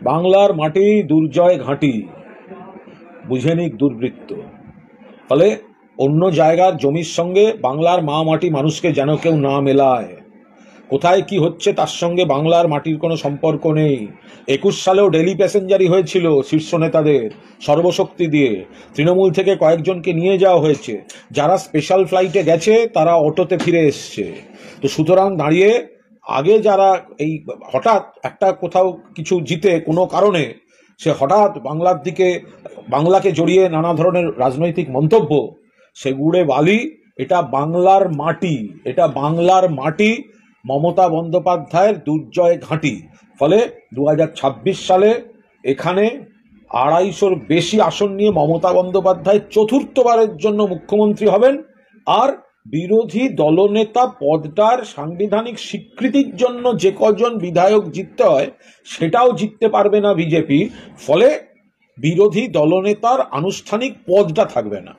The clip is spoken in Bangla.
বাংলার মাটি দুর্জয় ঘাঁটি, বুঝে নিক দুর্বৃত্ত। ফলে অন্য জায়গার জমির সঙ্গে বাংলার মা মাটি মানুষকে যেন কেউ না মেলায়। কোথায় কি হচ্ছে তার সঙ্গে বাংলার মাটির কোনো সম্পর্ক নেই। 21 সালেও ডেলি প্যাসেঞ্জারি হয়েছিল শীর্ষ নেতাদের সর্বশক্তি দিয়ে, তৃণমূল থেকে কয়েকজনকে নিয়ে যাওয়া হয়েছে, যারা স্পেশাল ফ্লাইটে গেছে তারা অটোতে ফিরে এসছে। তো সুতরাং দাঁড়িয়ে আগে যারা এই হঠাৎ একটা কোথাও কিছু জিতে কোনো কারণে সে হঠাৎ বাংলার দিকে, বাংলাকে জড়িয়ে নানা ধরনের রাজনৈতিক মন্তব্য, সেগুড়ে বালি। এটা বাংলার মাটি, এটা বাংলার মাটি, মমতা বন্দ্যোপাধ্যায়ের দুর্জয় ঘাঁটি। ফলে 2026 সালে এখানে 250-র বেশি আসন নিয়ে মমতা বন্দ্যোপাধ্যায় চতুর্থবারের জন্য মুখ্যমন্ত্রী হবেন। আর বিরোধী দলনেতা পদটার সাংবিধানিক স্বীকৃতির জন্য যে কজন বিধায়ক জিততে হয় সেটাও জিততে পারবে না বিজেপি। ফলে বিরোধী দলনেতার আনুষ্ঠানিক পদটা থাকবে না।